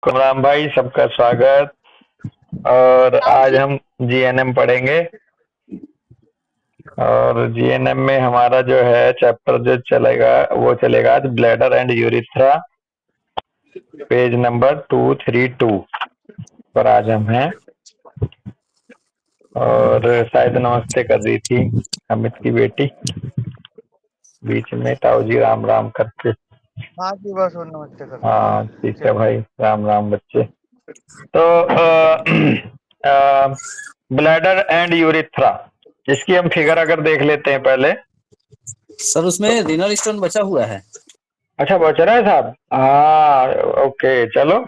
राम भाई, सबका स्वागत। और आज हम जीएनएम पढ़ेंगे और जीएनएम में हमारा जो है चैप्टर जो चलेगा वो चलेगा आज bladder and urethra, page number 232 पर आज हम हैं। और शायद नमस्ते कर रही थी अमित की बेटी, बीच में ताऊ जी राम राम करते। हाँ जी, बस वो नमस्ते कर। हाँ ठीक है भाई, राम राम बच्चे। तो ब्लैडर एंड यूरिथ्रा, इसकी हम फिगर अगर देख लेते हैं पहले। सर उसमें रीनल स्टोन बचा हुआ है। अच्छा, बच रहा है साहब। हाँ ओके, चलो।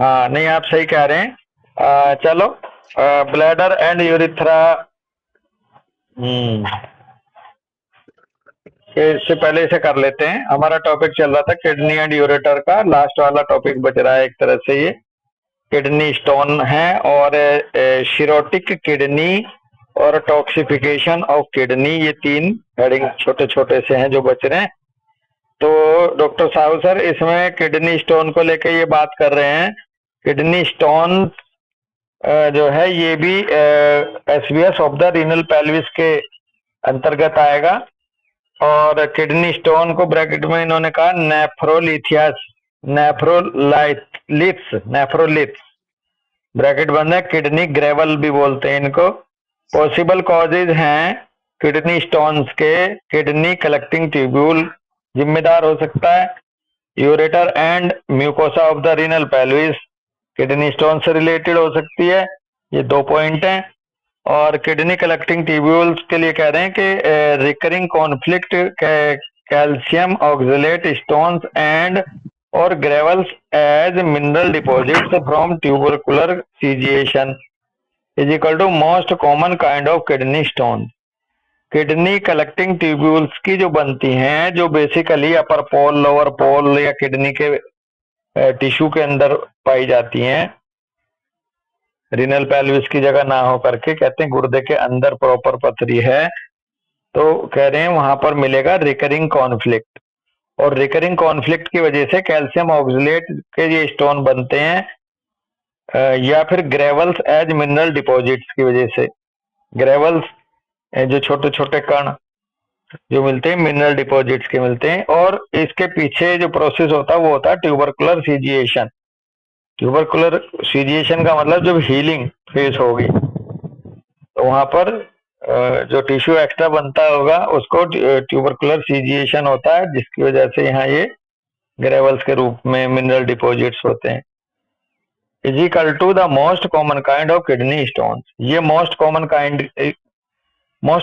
हाँ नहीं, आप सही कह रहे हैं। चलो, ब्लैडर एंड यूरिथ्रा इससे पहले इसे कर लेते हैं। हमारा टॉपिक चल रहा था किडनी एंड यूरेटर का, लास्ट वाला टॉपिक बच रहा है एक तरह से। ये किडनी स्टोन है और शिरोटिक किडनी और टॉक्सिफिकेशन ऑफ किडनी, ये तीन हेडिंग छोटे छोटे से हैं जो बच रहे हैं। तो डॉक्टर साहू सर इसमें किडनी स्टोन को लेकर ये बात कर रहे हैं। किडनी स्टोन जो है ये भी एसवीएस ऑफ द रीनल पेल्विस के अंतर्गत आएगा। और किडनी स्टोन को ब्रैकेट में इन्होंने कहा नेफ्रोलिथियस, नेफ्रोलिथ्स ब्रैकेट बंद है। किडनी ग्रेवल भी बोलते हैं इनको। पॉसिबल कॉजेज हैं किडनी स्टोन्स के। किडनी कलेक्टिंग ट्यूब्यूल जिम्मेदार हो सकता है। Ureter and mucosa of the renal pelvis kidney stone से रिलेटेड हो सकती है। ये 2 पॉइंट हैं। और किडनी कलेक्टिंग ट्यूब्यूल्स के लिए कह रहे हैं कि recurring conflict calcium oxalate stones and और gravels as mineral deposits from tubercular caseation is equal to most common kind of kidney stone. Kidney collecting tubules की जो बनती हैं, जो बेसिकली अपर पोल, लोअर पोल या किडनी के टिश्यू के अंदर पाई जाती हैं, रीनल पेल्विस की जगह ना हो करके, कहते हैं गुर्दे के अंदर प्रॉपर पथरी है, तो कह रहे हैं वहां पर मिलेगा रिकरिंग कॉन्फ्लिक्ट। और रिकरिंग कॉन्फ्लिक्ट की वजह से कैल्शियम ऑक्सलेट के ये स्टोन बनते हैं। या फिर ग्रेवल्स एज मिनरल डिपॉजिट्स की वजह से, ग्रेवल्स जो छोटे छोटे कण जो मिलते हैं मिनरल डिपॉजिट्स के मिलते हैं। और इसके पीछे जो प्रोसेस होता है वो होता है ट्यूबरकुलर सीजिएशन। ट्यूबरकुलर सीजिएशन का मतलब जब हीलिंग फेस होगी तो वहां पर जो टिश्यू एक्स्ट्रा बनता होगा उसको ट्यूबरकुलर सीजिएशन होता है, जिसकी वजह से यहाँ ये ग्रेवल्स के रूप में मिनरल डिपॉजिट्स होते हैं। Is equal to the most common kind of kidney stone. ये मोस्ट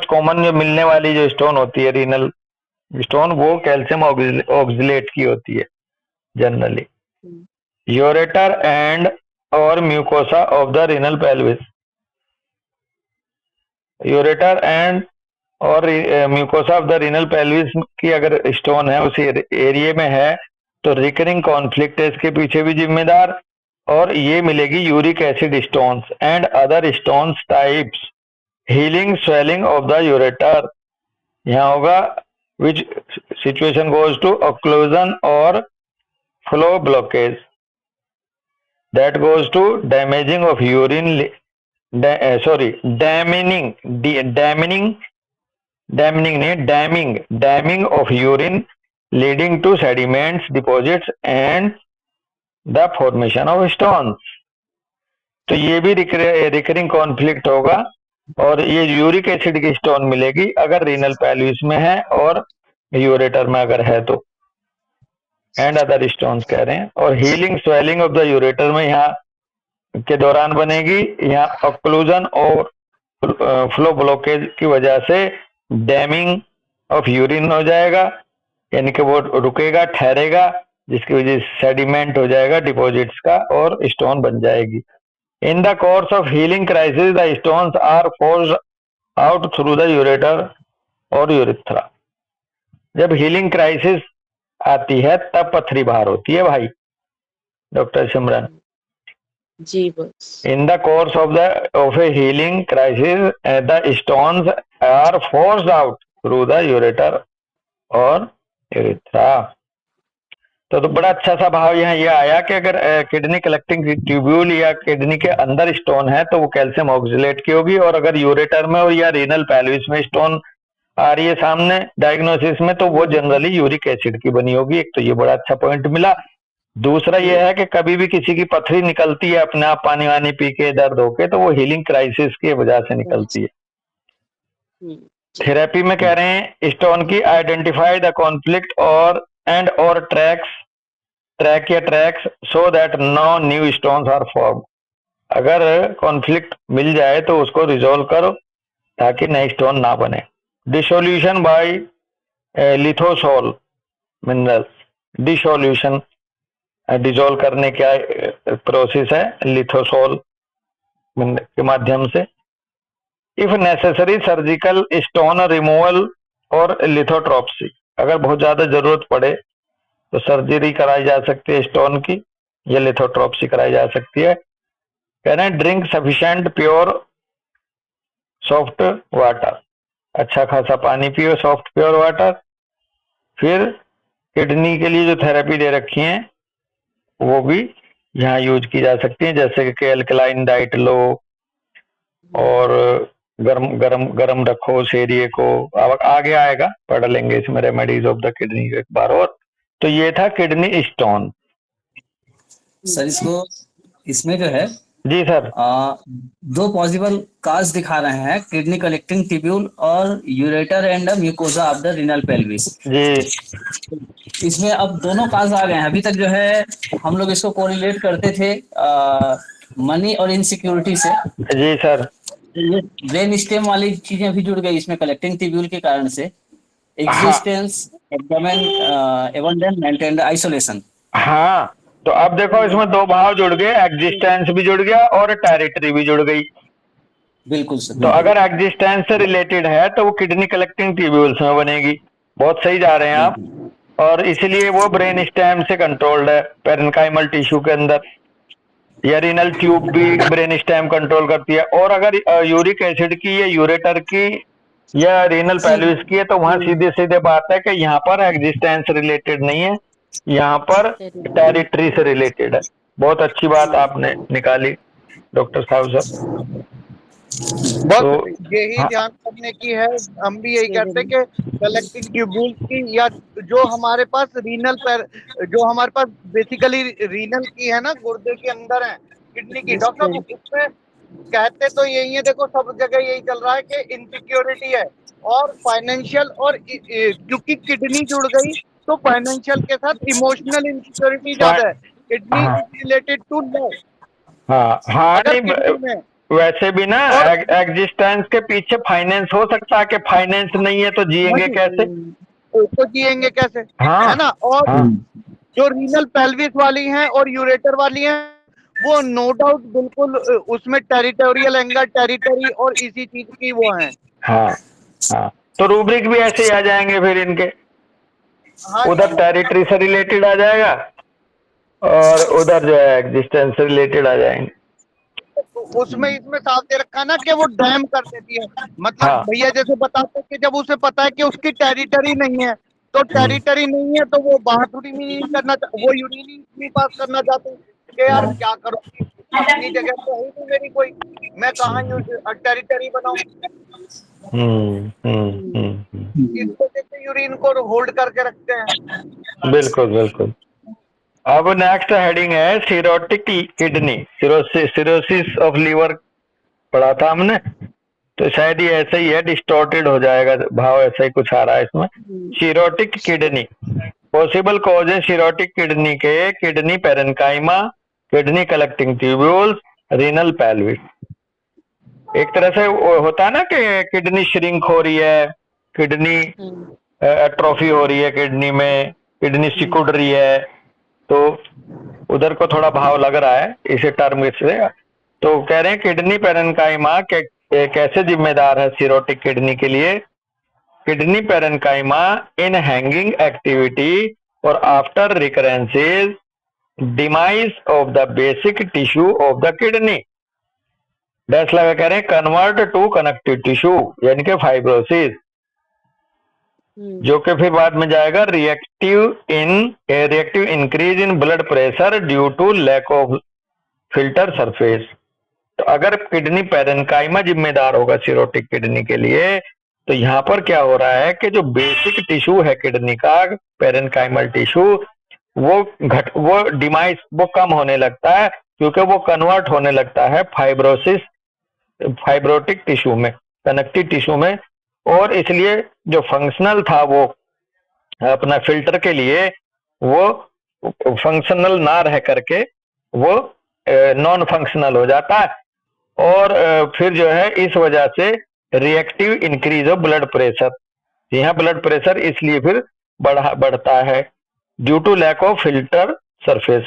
कॉमन जो मिलने वाली जो स्टोन होती है रीनल स्टोन, वो कैल्शियम ऑक्सलेट की होती है जनरली। यूरेटर एंड और mucosa of the renal pelvis, ureter and और mucosa of the renal pelvis की अगर स्टोन है उसी एरिया में है तो रिकरिंग कॉन्फ्लिक्ट है इसके पीछे भी जिम्मेदार। और ये मिलेगी uric acid stones and other stones types, healing swelling of the ureter. यहाँ होगा which situation goes to occlusion और flow blockage, that goes to damaging of urine, damming of urine leading to sediments deposits and the formation of stones। तो ये भी recurring conflict होगा और ये uric acid की स्टोन मिलेगी अगर रीनल पेल्विस में है और यूरेटर में अगर है तो, एंड अदर स्टोन्स कह रहे हैं। और healing swelling of the ureter में यहाँ के दौरान बनेगी। यहाँ ऑक्लूजन और फ्लो ब्लॉकेज की वजह से डैमिंग ऑफ यूरिन हो जाएगा, यानी कि वो रुकेगा, ठहरेगा, जिसकी वजह से सेडिमेंट हो जाएगा डिपॉजिट्स का और स्टोन बन जाएगी। In the course of healing crisis the stones are forced out through the ureter और यूरिथ्रा। जब हीलिंग क्राइसिस आती है तब पथरी बाहर होती है भाई। डॉक्टर सिमरन जी बस। In the course of a healing crisis the stones are forced out through the ureter और यूरिथ्रा। तो बड़ा अच्छा सा भाव यहाँ ये आया कि अगर किडनी कलेक्टिंग ट्यूब्यूल या किडनी के अंदर स्टोन है तो वो कैल्शियम ऑक्सलेट की होगी, और अगर यूरेटर में और या रीनल पैल्विस में स्टोन आ रही है सामने डायग्नोसिस में तो वो जनरली यूरिक एसिड की बनी होगी। एक तो ये बड़ा अच्छा पॉइंट मिला। दूसरा ये है कि कभी भी किसी की पथरी निकलती है अपने आप पानी वानी पी के दर्द होके तो वो हीलिंग क्राइसिस की वजह से निकलती है। थेरेपी में कह रहे हैं स्टोन की आइडेंटिफाई द कॉन्फ्लिक्ट और tracks so that no new stones are form. अगर कॉन्फ्लिक्ट मिल जाए तो उसको रिजोल्व करो ताकि नए स्टोन ना बने। Dissolution by lithosol mineral, dissolution dissolve करने का प्रोसेस है लिथोसोल के माध्यम से। If necessary surgical stone removal और लिथोट्रॉप्सी, अगर बहुत ज्यादा जरूरत पड़े तो सर्जरी कराई जा सकती है स्टोन की या लिथोट्रॉप्सी कराई जा सकती है। कह रहे हैं drink sufficient pure soft water, अच्छा खासा पानी पियो सॉफ्ट प्योर वाटर। फिर किडनी के लिए जो थेरेपी दे रखी है वो भी यहाँ यूज की जा सकती है, जैसे कि एल्कलाइन डाइट लो और गरम गरम गरम रखो सेरिए को। अब आगे आएगा पढ़ लेंगे इसमें रेमेडीज ऑफ द किडनी एक बार और। तो ये था किडनी स्टोन। सर इसको इसमें जो है जी सर। दो पॉसिबल काज दिखा रहे हैं, किडनी कलेक्टिंग ट्यूब्यूल और ureter and mucosa of the renal pelvis. जी इसमें अब दोनों काज आ गए हैं। अभी तक जो है हम लोग इसको कोरिलेट करते थे मनी और इनसिक्योरिटी से। जी सर। ये ब्रेन स्टेम वाली चीजें भी जुड़ गई इसमें कलेक्टिंग ट्यूब्यूल के कारण से। Existence, abdomen, abandonment and isolation. हाँ, तो अब देखो इसमें दो भाव जुड़ गए, एग्जिस्टेंस भी जुड़ गया और टेरिटरी भी जुड़ गई। बिल्कुल सर। तो अगर एग्जिस्टेंस से रिलेटेड है तो वो किडनी कलेक्टिंग ट्यूब्यूल्स में बनेगी। बहुत सही जा रहे हैं आप। और इसलिए वो ब्रेन स्टेम से कंट्रोल्ड है, पेरेन्काइमल टिश्यू के अंदर। या रीनल ट्यूब भी ब्रेन स्टेम कंट्रोल करती है। और अगर यूरिक एसिड की या यूरेटर की या रीनल पैल्विस की है तो वहां सीधे सीधे बात है कि यहाँ पर एग्जिस्टेंस रिलेटेड नहीं है, यहाँ पर टेरिटरी से रिलेटेड है। बहुत अच्छी बात आपने निकाली डॉक्टर साहब सर। बस तो यही हाँ, ध्यान करने की है। हम भी यही कहते हैं कि कलेक्टिंग ट्यूब्यूल की या जो हमारे पास जो हमारे पास बेसिकली रीनल की है ना, गुर्दे के अंदर है किडनी की। डॉक्टर साहब उसमें कहते तो यही है, देखो सब जगह यही चल रहा है कि इनसिक्योरिटी है और फाइनेंशियल, और क्योंकि किडनी जुड़ गई तो फाइनेंशियल के साथ इमोशनल इनसिक्योरिटी ज्यादा है। किडनी हाँ इज रिलेटेड टू लव। हाँ हाँ, अगर नहीं किडनी में वैसे भी ना और एग्जिस्टेंस के पीछे फाइनेंस हो सकता है कि फाइनेंस नहीं है तो जिएंगे कैसे। तो जिएंगे कैसे, हाँ है ना। और हाँ जो रीनल पेल्विस वाली हैं और यूरेटर वाली हैं वो नो डाउट बिल्कुल उसमें टेरिटोरियल एंगल, टेरिटरी और इसी चीज की वो हैं। हाँ हाँ, तो रूब्रिक भी ऐसे ही आ जाएंगे फिर इनके। हाँ उधर टेरिटरी से रिलेटेड आ जाएगा और उधर जो है एग्जिस्टेंस से रिलेटेड आ जाएंगे। तो उसमें इसमें साफ दे रखा है ना कि वो डैम कर देती है। मतलब हाँ भैया जैसे बताते हैं कि जब उसे पता है कि उसकी टेरिटरी नहीं है तो टेरिटरी नहीं है तो वो बाहर थोड़ी नहीं करना, वो यूरिन नहीं पास करना चाहते कि यार क्या करो, अपनी जगह तो है नहीं मेरी कोई, मैं कहाँ टेरिटरी बनाऊं। इस वजह से यूरिन को होल्ड करके रखते हैं। बिल्कुल बिल्कुल। अब नेक्स्ट हेडिंग है cirrhotic kidney, cirrhosis of liver पढ़ा था हमने, तो शायद ये ऐसा ही है, डिस्टॉर्टेड हो जाएगा भाव, ऐसा ही कुछ आ रहा है इसमें। सिरोटिक किडनी, पॉसिबल कॉज है सिरोटिक किडनी के kidney parenchyma, kidney collecting tubules, renal pelvis. एक तरह से होता है ना कि किडनी श्रिंक हो रही है, किडनी एट्रोफी हो रही है किडनी में, किडनी सिकुड़ रही है, तो उधर को थोड़ा भाव लग रहा है इसे टर्म से। तो कह रहे हैं किडनी पेरेन्काइमा कैसे जिम्मेदार है सिरोटिक किडनी के लिए। Kidney parenchyma in hanging activity और after recurrences demise of the basic tissue of the kidney, dash लगा कह रहे हैं कन्वर्ट टू कनेक्टिव टिश्यू यानी कि फाइब्रोसिस। जो कि फिर बाद में जाएगा reactive increase in blood pressure due to lack of filter surface. तो अगर किडनी पैरेन्काइमा जिम्मेदार होगा सिरोटिक किडनी के लिए, तो यहाँ पर क्या हो रहा है कि जो बेसिक टिश्यू है किडनी का, पैरेन्काइमल टिश्यू, वो डिमाइस वो कम होने लगता है, क्योंकि वो कन्वर्ट होने लगता है फाइब्रोटिक टिश्यू में, कनेक्टिव टिश्यू में, और इसलिए जो फंक्शनल था वो अपना फिल्टर के लिए, वो फंक्शनल ना रह करके वो नॉन फंक्शनल हो जाता है। और फिर जो है इस वजह से reactive increase of blood pressure, यहाँ ब्लड प्रेशर इसलिए फिर बढ़ता है due to lack of filter surface.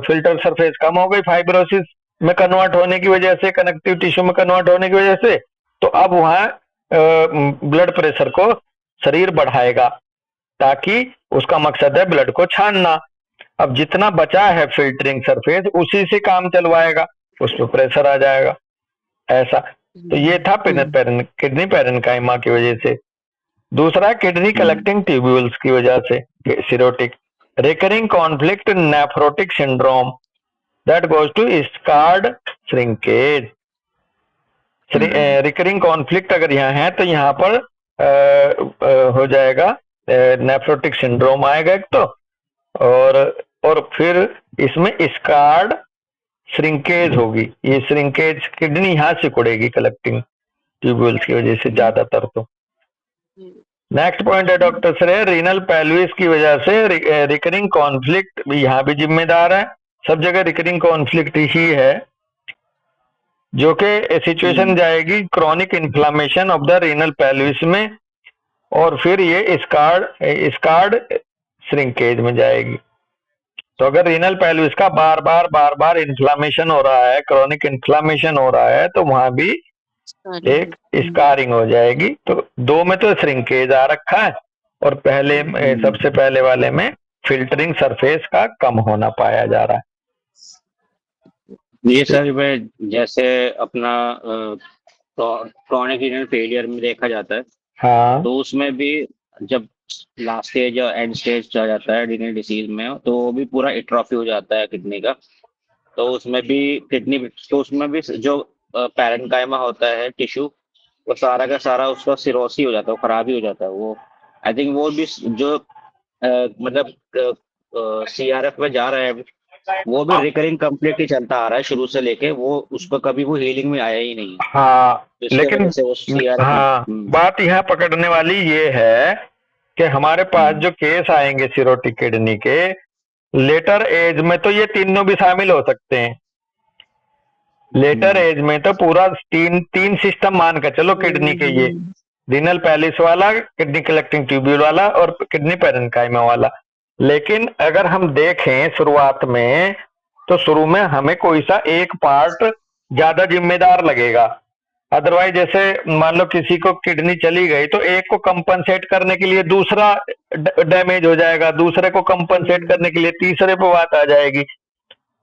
Filter surface कम हो गई फाइब्रोसिस में कन्वर्ट होने की वजह से, कनेक्टिव टिश्यू में कन्वर्ट होने की वजह से, तो अब वहां ब्लड प्रेशर को शरीर बढ़ाएगा, ताकि उसका मकसद है ब्लड को छानना। अब जितना बचा है फिल्टरिंग सरफेस, उसी से काम चलवाएगा, उस पर प्रेशर आ जाएगा, ऐसा। तो ये था किडनी पैरेन्काइमा की वजह से। दूसरा किडनी कलेक्टिंग ट्यूब्यूल्स की वजह से cirrhotic, recurring conflict nephrotic syndrome that goes to scarred shrinkage. Recurring conflict अगर यहाँ है तो यहाँ पर हो जाएगा नेफ्रोटिक सिंड्रोम आएगा एक तो, और फिर इसमें स्कार्ड श्रिंकेज होगी, ये श्रिंकेज किडनी यहाँ से सिकुड़ेगी कलेक्टिंग ट्यूब्यूल्स की वजह से ज्यादातर। तो नेक्स्ट पॉइंट है डॉक्टर सर, रीनल पेल्विस की वजह से रिकरिंग कॉन्फ्लिक्ट यहाँ भी जिम्मेदार है, सब जगह रिकरिंग कॉन्फ्लिक्ट ही है, जो कि सिचुएशन जाएगी chronic inflammation of the renal pelvis में, और फिर ये स्कार्ड श्रिंकेज में जाएगी। तो अगर रीनल पेल्विस का बार बार इन्फ्लामेशन हो रहा है, क्रॉनिक इन्फ्लामेशन हो रहा है, तो वहां भी एक स्कारिंग हो जाएगी। तो दो में तो श्रिंकेज आ रखा है, और पहले सबसे पहले वाले में फिल्टरिंग सरफेस का कम होना पाया जा रहा है। ये सर मैं जैसे अपना क्रॉनिक रीनल फेलियर में देखा जाता है, हाँ, तो उसमें भी जब लास्ट स्टेज या एंड स्टेज चला जाता है रीनल डिसीज में, तो वो भी पूरा एट्रोफी हो जाता है किडनी का। तो उसमें भी जो पैरेन्काइमा होता है टिश्यू, वो सारा का सारा उसका सिरोसी हो जाता है, खराब ही हो जाता है वो। आई थिंक वो भी जो मतलब CRF में जा रहा है, वो भी रिकरिंग कंप्लीट ही चलता आ रहा है शुरू से लेके, वो उसको कभी वो हीलिंग में आया ही नहीं है। हाँ, तो इसके लेकिन वजह से वो CRF हाँ, बात यहाँ पकड़ने वाली ये है कि हमारे पास जो केस आएंगे सिरोटिक किडनी के लेटर एज में, तो ये तीनों भी शामिल हो सकते हैं। लेटर एज में तो पूरा तीन सिस्टम मान कर चलो किडनी के, ये रीनल पैलिस वाला, किडनी कलेक्टिंग ट्यूब्यूल वाला, और किडनी पैरेन्काइमा वाला। लेकिन अगर हम देखें शुरुआत में, तो शुरू में हमें कोई सा एक पार्ट ज्यादा जिम्मेदार लगेगा। अदरवाइज जैसे मान लो किसी को किडनी चली गई, तो एक को कंपनसेट करने के लिए दूसरा डैमेज हो जाएगा, दूसरे को कंपनसेट करने के लिए तीसरे पे बात आ जाएगी।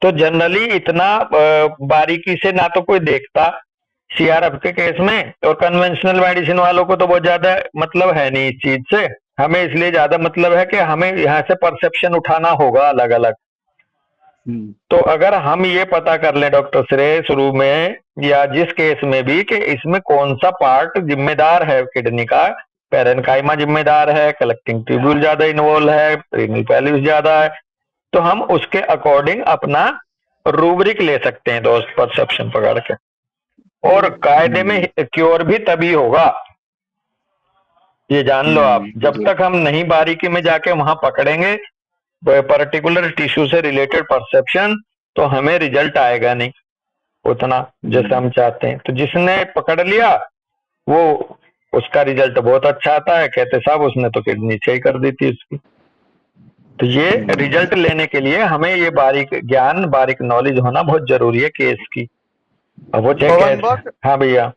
तो जनरली इतना बारीकी से ना तो कोई देखता CRF के केस में, और कन्वेंशनल मेडिसिन वालों को तो बहुत ज्यादा मतलब है नहीं इस चीज से। हमें इसलिए ज्यादा मतलब है कि हमें यहाँ से परसेप्शन उठाना होगा अलग अलग। तो अगर हम ये पता कर लें डॉक्टर श्रेय शुरू में या जिस केस में भी कि इसमें कौन सा पार्ट जिम्मेदार है किडनी का, पैरेन्काइमा जिम्मेदार है, कलेक्टिंग ट्यूब्यूल ज्यादा इन्वॉल्व है, रीनल पैलिस ज्यादा है, तो हम उसके अकॉर्डिंग अपना रूब्रिक ले सकते हैं दोस्त, परसेप्शन पकड़ के। और कायदे में क्योर भी तभी होगा, ये जान लो आप। जब तक हम नहीं बारीकी में जाके वहां पकड़ेंगे पर्टिकुलर टिश्यू से रिलेटेड परसेप्शन, तो हमें रिजल्ट आएगा नहीं उतना जैसे हम चाहते हैं। तो जिसने पकड़ लिया वो उसका रिजल्ट बहुत अच्छा आता है, कहते साहब उसने तो किडनी सही कर दी थी उसकी। तो ये रिजल्ट लेने के लिए हमें ये बारीक ज्ञान, बारीक नॉलेज होना बहुत जरूरी है केस की। अब वो हाँ भैया,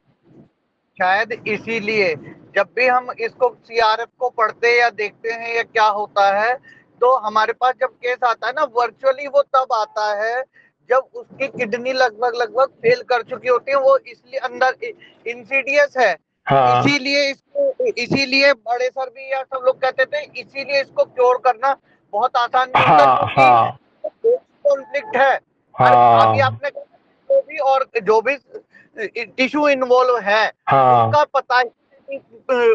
शायद इसीलिए जब भी हम इसको CRF को पढ़ते या देखते हैं या क्या होता है, तो हमारे पास जब केस आता है ना, वर्चुअली वो तब आता है जब उसकी किडनी लगभग फेल कर चुकी होती है। वो इसलिए अंदर इंसीडियस है हाँ इसीलिए बड़े सर भी या सब लोग कहते थे, इसीलिए इसको क्योर करना बहुत आसान नहीं होता, हाँ हाँ क्योंकि कॉन्फ्लिक्ट है। अभी हाँ आपने कहा, जो भी टिश्यू इन्वॉल्व है, हाँ उसका पता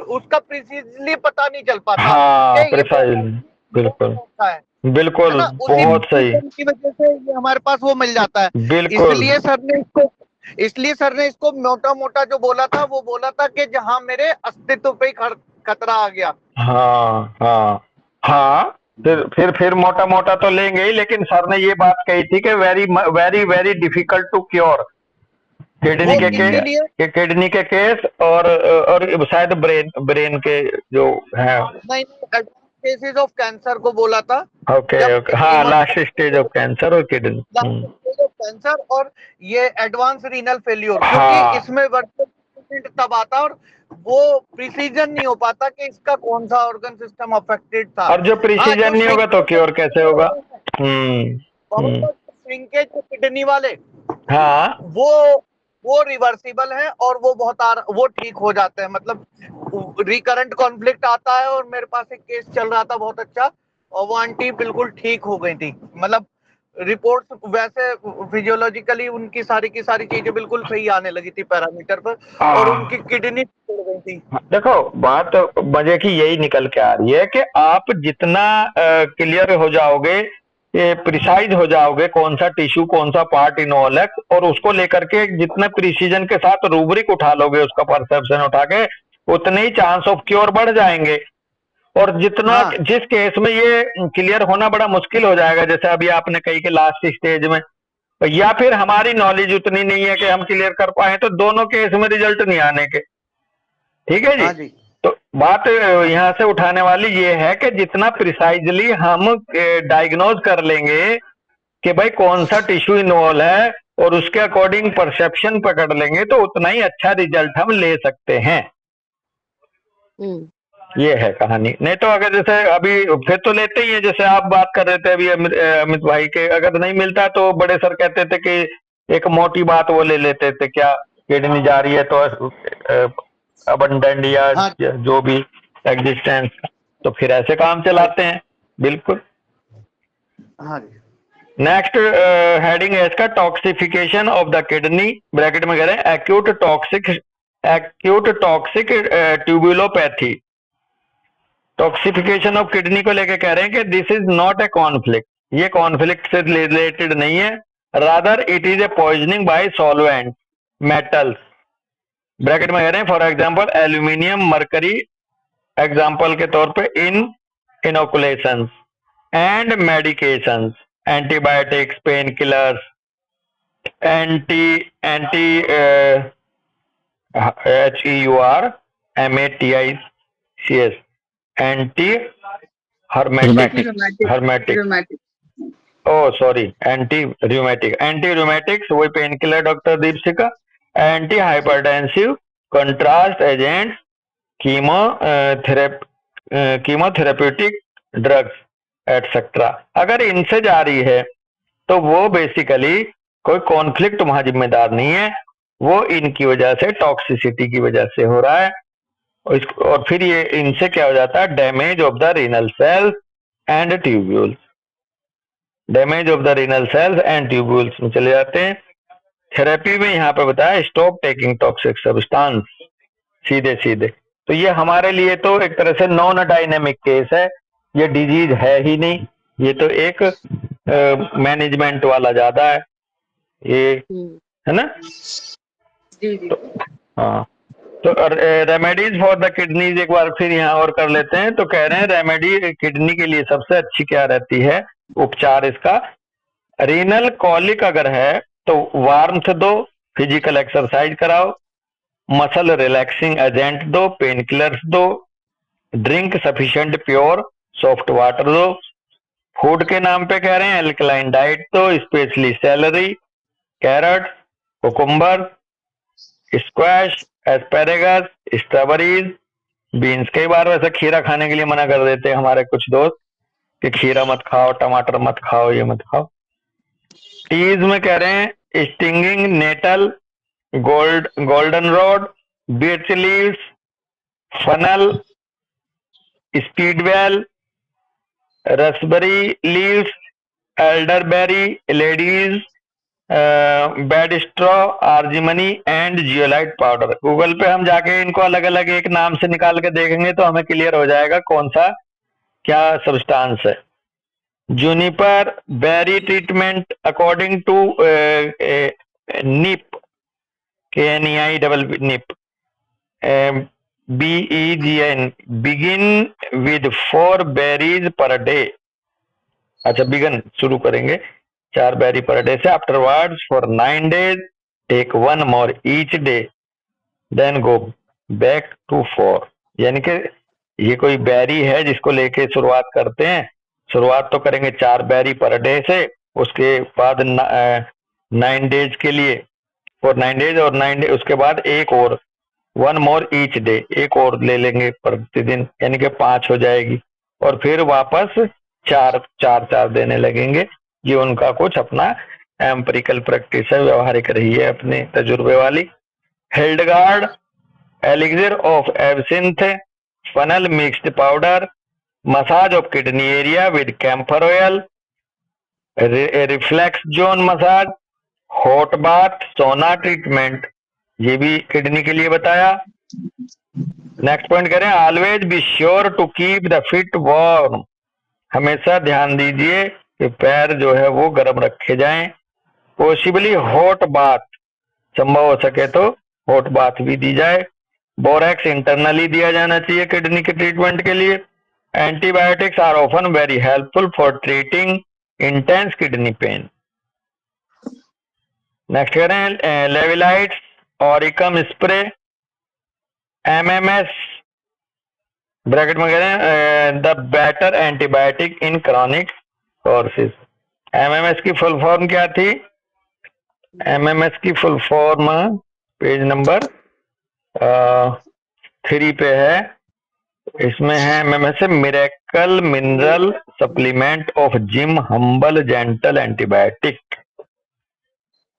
उसका प्रिसीजली पता नहीं चल पाता हाँ, कि ये प्रिसाइज, बिल्कुल कौन सा है बिल्कुल, ना? उसी बहुत सही, precision की वजह से ये हमारे पास वो मिल जाता है। बिल्कुल, इसलिए सर ने इसको इसलिए सर ने इसको मोटा मोटा जो बोला था, वो बोला था कि जहां मेरे अस्तित्व पे ही खतरा आ गया। हाँ हाँ हाँ। फिर मोटा मोटा तो लेंगे ही, लेकिन सर ने ये बात कही थी कि very very very difficult to cure kidney वो इसीलिए किडनी के केस, और शायद ब्रेन ब्रेन के जो है। नहीं, केसेस ऑफ कैंसर को बोला था। ओके जब ओके, हाँ, लास्ट स्टेज ऑफ कैंसर और किडनी। कैंसर और ये एडवांस रीनल फेल्योर, क्योंकि हाँ, इसमें वर्टिकल तब आता और वो प्रिसीजन नहीं हो पाता कि इसका कौन सा ऑर्गन सिस्टम अफेक्टेड था। और जो हाँ, प्रिसीजन जो नहीं होगा तो क्योर कैसे होगा? श्रिंकेज हम्म हम्म, श्रिंकेज किडनी वाले, हाँ वो वो रिवर्सिबल है और वो वो ठीक हो जाते हैं। मतलब रिकरेंट कॉन्फ्लिक्ट आता है, और मेरे पास एक केस चल रहा था बहुत अच्छा, और वो आंटी बिल्कुल ठीक हो गई थी। मतलब रिपोर्ट्स वैसे फिजियोलॉजिकली उनकी सारी की सारी चीजें बिल्कुल सही आने लगी थी पैरामीटर पर, और हाँ। उनकी किडनी तोड़ गई थी। देखो, बात मजे की यही निकल के आ रही है कि आप जितना क्लियर हो जाओगे, प्रिसाइज हो जाओगे कौन सा टिश्यू कौन सा पार्ट इन्वॉल्व है, और उसको लेकर के जितना प्रिसीजन के साथ रूब्रिक उठा लोगे, उसका परसेप्शन उठा के, उतने ही चांस ऑफ क्योर बढ़ जाएंगे। और जितना हाँ जिस केस में ये क्लियर होना बड़ा मुश्किल हो जाएगा, जैसे अभी आपने कही कि लास्ट स्टेज में, या फिर हमारी नॉलेज उतनी नहीं है कि हम क्लियर कर पाए, तो दोनों केस में रिजल्ट नहीं आने के। ठीक है जी। हाँ जी तो बात यहाँ से उठाने वाली ये है कि जितना प्रिसाइजली हम डायग्नोज कर लेंगे कि भाई कौन सा टिश्यू इन्वॉल्व है, और उसके अकॉर्डिंग परसेप्शन पकड़ लेंगे, तो उतना ही अच्छा रिजल्ट हम ले सकते हैं। ये है कहानी। नहीं तो अगर जैसे अभी फिर तो लेते ही है, जैसे आप बात कर रहे थे अभी अमित भाई के, अगर नहीं मिलता तो बड़े सर कहते थे कि एक मोटी बात वो ले लेते थे, क्या किडनी जा रही है तो अबंडेंट या हाँ जो भी एग्जिस्टेंस, तो फिर ऐसे काम चलाते हैं। बिल्कुल। हाँ जी नेक्स्ट हेडिंग है इसका, toxification of the kidney, bracket में कह रहे हैं acute toxic tubulopathy. Toxification of kidney को लेके कह रहे हैं कि this is not a conflict, ये कॉन्फ्लिक्ट से रिलेटेड नहीं है, rather it is a poisoning by solvent metals. Bracket में कह रहे हैं for example aluminium mercury, example के तौर पे in inoculations and medications, antibiotics, pain killers, anti anti HEURMATICS, anti hermetic hermetic O sorry anti rheumatic, anti रूमेटिक्स वही pain killer doctor Deepshikha, anti hypertensive, contrast agent, chemo chemotherapeutic drugs etcetera. अगर इनसे जा रही है तो वो बेसिकली कोई कॉन्फ्लिक्ट वहां जिम्मेदार नहीं है, वो इनकी वजह से, टॉक्सिसिटी की वजह से हो रहा है। और फिर ये इनसे क्या हो जाता है, damage of the renal cells and tubules, damage of the renal cells and tubules में चले जाते हैं। थेरेपी में यहाँ पे बताया स्टॉप टेकिंग टॉक्सिक सब्सटेंस, सीधे सीधे। तो ये हमारे लिए तो एक तरह से नॉन डायनेमिक केस है, ये डिजीज है ही नहीं, ये तो एक मैनेजमेंट वाला ज्यादा है ये, है ना? जी जी तो हाँ, तो रेमेडीज फॉर द किडनीज एक बार फिर यहाँ और कर लेते हैं। तो कह रहे हैं रेमेडी किडनी के लिए सबसे अच्छी क्या रहती है, उपचार इसका, रीनल कॉलिक अगर है तो वार्मथ दो, फिजिकल एक्सरसाइज कराओ, मसल रिलैक्सिंग एजेंट दो, पेन किलर्स दो, drink sufficient pure soft water दो, फूड के नाम पे कह रहे हैं एल्कलाइन डाइट दो, specially celery, carrot, cucumber, squash, asparagus, strawberries, beans. कई बार वैसे खीरा खाने के लिए मना कर देते हैं हमारे कुछ दोस्त कि खीरा मत खाओ, टमाटर मत खाओ, ये मत खाओ। टीज में कह रहे हैं stinging nettle, goldenrod, birch leaves, funnel, speedwell, raspberry leaves, elderberry, ladies, bedstraw, आर्जिमनी एंड जियोलाइट पाउडर। गूगल पे हम जाके इनको अलग अलग एक नाम से निकाल के देखेंगे तो हमें क्लियर हो जाएगा कौन सा क्या सब्सटेंस है। Juniper berry treatment according to nip, KNEI double nip, BEGN, begin with 4 berries per day. अच्छा, बिगन शुरू करेंगे 4 बेरी पर डे से। Afterwards for 9 days take 1 more each day, then go back to 4। यानी कि ये कोई berry है जिसको लेके शुरुआत करते हैं। शुरुआत तो करेंगे 4 बेरी पर डे से, उसके बाद 9 days के लिए, फॉर 9 days, और 9 day उसके बाद एक और 1 more each day, एक और ले लेंगे प्रतिदिन, यानी कि 5 हो जाएगी। और फिर वापस 4 देने लगेंगे। ये उनका कुछ अपना एम्पिरिकल प्रैक्टिस है, व्यवहारिक रही है अपने तजुर्बे वाली। Hildegard elixir of absinth, fennel mixed powder, massage of kidney area with camphor oil, reflex zone massage, hot bath, sauna treatment, ये भी किडनी के लिए बताया। नेक्स्ट पॉइंट करें, always be sure to keep the feet warm, हमेशा ध्यान दीजिए कि पैर जो है वो गर्म रखे जाएं। पॉसिबली हॉट बाथ, संभव हो सके तो हॉट बाथ भी दी जाए। बोरेक्स इंटरनली दिया जाना चाहिए किडनी के ट्रीटमेंट के लिए। Antibiotics are often very helpful for treating intense kidney pain. Next करें, लेविलाइट्स ऑरिकम स्प्रे, MMS ब्रैकेट में करें the better antibiotic in chronic courses. MMS की फुल फॉर्म क्या थी? MMS की फुल फॉर्म पेज नंबर 3 पे है। इसमें है MMS से miracle mineral supplement of gym humble gentle antibiotic.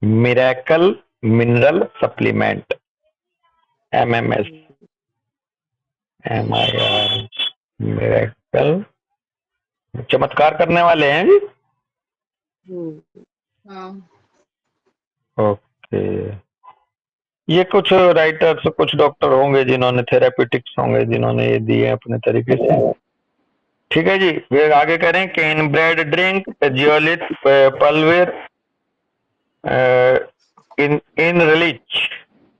Miracle mineral supplement, MMS, MIR, miracle, चमत्कार करने वाले हैं जी। हाँ। ओके, ये कुछ राइटर्स, कुछ डॉक्टर होंगे जिन्होंने, थेराप्यूटिक्स होंगे जिन्होंने ये दिए अपने तरीके से। ठीक है जी, फिर आगे करें, केन ब्रेड ड्रिंक, जियोलिथ पल्वेर इन रिलीच,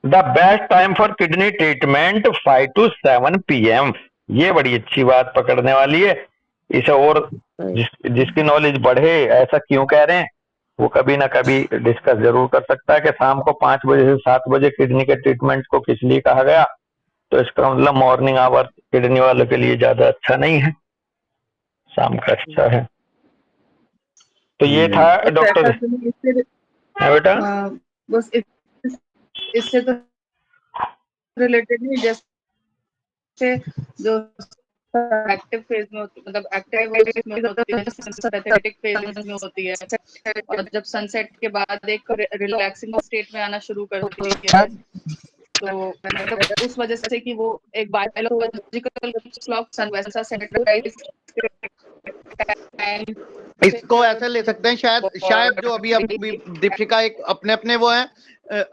the best time for kidney treatment 5 to 7 PM। ये बड़ी अच्छी बात पकड़ने वाली है। इसे और जिसकी नॉलेज बढ़े, ऐसा क्यों कह रहे हैं, वो कभी ना कभी डिस्कस जरूर कर सकता है कि शाम को 5 बजे से 7 बजे किडनी के ट्रीटमेंट को किस लिए कहा गया। तो इसका मतलब मॉर्निंग आवर किडनी वालों के लिए ज्यादा अच्छा नहीं है, शाम का अच्छा है। तो ये था डॉक्टर है बेटा। बस इससे तो रिलेटेड नहीं, जैसे जो एक्टिव फेज में होती, मतलब एक्टिव फेज में होती है, सिंथेटिक फेज में होती है, और जब सनसेट के बाद एक रिलैक्सिंग स्टेट में आना शुरू करती है, तो मतलब उस वजह से कि वो एक बायोलॉजिकल क्लॉक सन वैसा सेंट्रलाइज। इसको ऐसे ले सकते हैं, शायद जो अभी दीपिका एक अपने अपने वो है,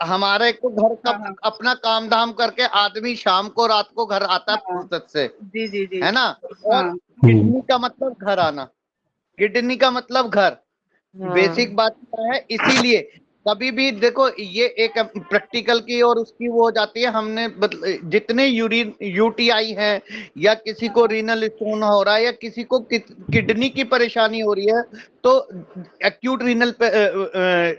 हमारा एक तो घर का अपना काम धाम करके आदमी शाम को रात को घर आता है फुर्सत से, जी है ना। और किडनी का मतलब घर आना, किडनी का मतलब घर, बेसिक बात क्या है। इसीलिए कभी भी देखो, ये एक प्रैक्टिकल की और उसकी वो हो जाती है। हमने जितने UTI है, या किसी को रीनल स्टोन हो रहा है, या किसी को किडनी की परेशानी हो रही है, तो एक्यूट रीनल